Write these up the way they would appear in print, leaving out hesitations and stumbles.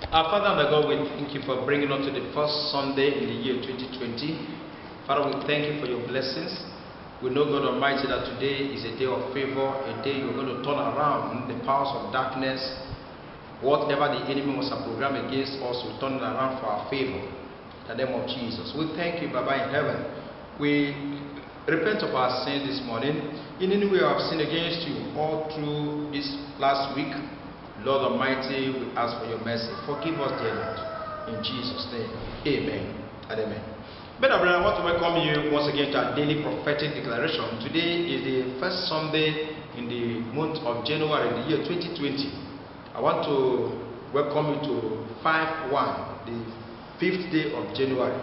Our Father and our God, we thank you for bringing us to the first Sunday in the year 2020. Father, we thank you for your blessings. We know, God Almighty, that today is a day of favor, a day you're going to turn around the powers of darkness. Whatever the enemy must have programmed against us, will turn it around for our favor. In the name of Jesus. We thank you, Baba in heaven. We repent of our sins this morning. In any way I have sinned against you all through this last week, Lord Almighty, we ask for your mercy. Forgive us, dear Lord. In Jesus' name, amen and amen. Beloved, I want to welcome you once again to our daily prophetic declaration. Today is the first Sunday in the month of January, the year 2020. I want to welcome you to 5-1, the 5th day of January.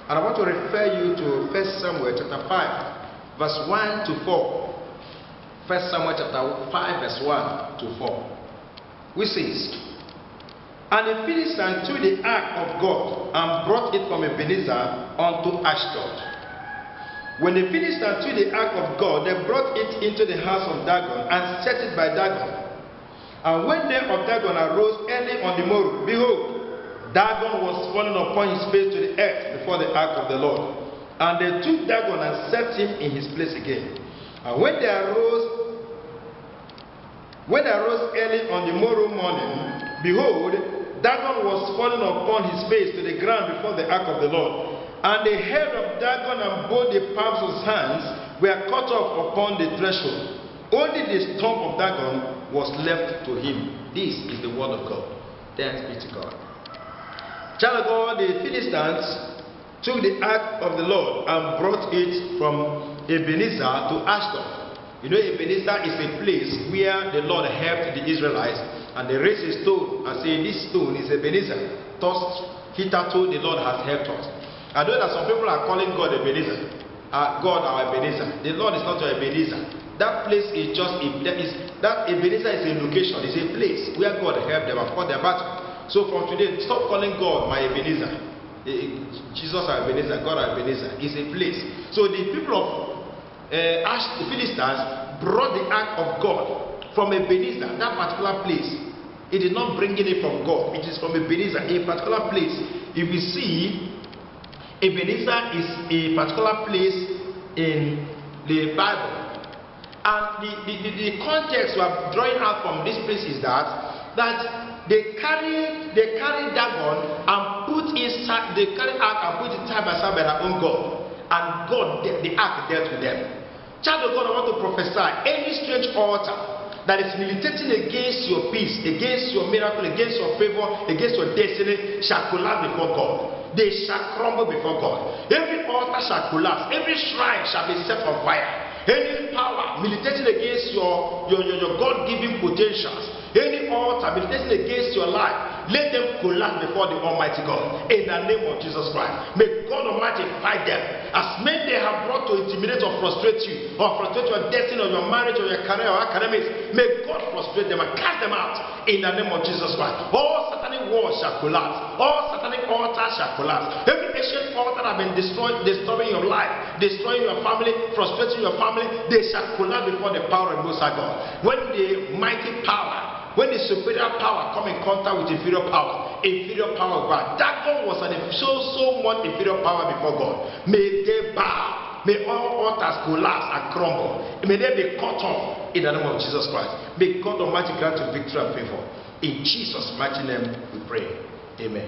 And I want to refer you to 1 Samuel chapter 5, verse 1 to 4. 1 Samuel chapter 5, verse 1 to 4. Which says, "And the Philistines took the ark of God and brought it from Ebenezer unto Ashdod. When the Philistines took the ark of God, they brought it into the house of Dagon and set it by Dagon. And when they of Dagon arose early on the morrow, behold, Dagon was fallen upon his face to the earth before the ark of the Lord. And they took Dagon and set him in his place again. And when they arose early on the morrow morning, behold, Dagon was fallen upon his face to the ground before the ark of the Lord. And the head of Dagon and both the palms of his hands were cut off upon the threshold. Only the stump of Dagon was left to him." This is the word of God. Thanks be to God. Child of God, the Philistines took the ark of the Lord and brought it from Ebenezer to Ashdod. You know, Ebenezer is a place where the Lord helped the Israelites, and they raised a stone and say, "This stone is Ebenezer. Thus, hitherto the Lord has helped us." I know that some people are calling God Ebenezer, God our Ebenezer. The Lord is not your Ebenezer. That place is just that Ebenezer is a location, is a place where God helped them and fought their battle. So from today, stop calling God my Ebenezer. Jesus our Ebenezer, God our Ebenezer is a place. So the people of the Philistines brought the ark of God from Ebenezer, that particular place. It is not bringing it from God, it is from Ebenezer, a particular place. If you see, Ebenezer is a particular place in the Bible. And the context we are drawing out from this place is that they carried Dagon and put inside, they carried ark and put it side by side by their own God. And God, the ark, dealt with them. Child of God, I want to prophesy, any strange altar that is militating against your peace, against your miracle, against your favor, against your destiny, shall collapse before God. They shall crumble before God. Every altar shall collapse. Every shrine shall be set on fire. Any power militating against your God-given potentials, any altar militating against your life, let them collapse before the Almighty God. In the name of Jesus Christ. May God Almighty fight them. As men they have brought to intimidate or frustrate you, or frustrate your destiny, or your marriage, or your career, or academics, may God frustrate them and cast them out. In the name of Jesus Christ. All satanic walls shall collapse. All satanic altars shall collapse. Every ancient altar that have been destroying your life, destroying your family, frustrating your family, they shall collapse before the power of the Most High God. When the mighty power, when the superior power come in contact with inferior power of God, Dagon was so much inferior power before God. May they bow. May all altars collapse and crumble. May they be cut off in the name of Jesus Christ. May God Almighty grant you victory and favor. In Jesus' mighty name we pray.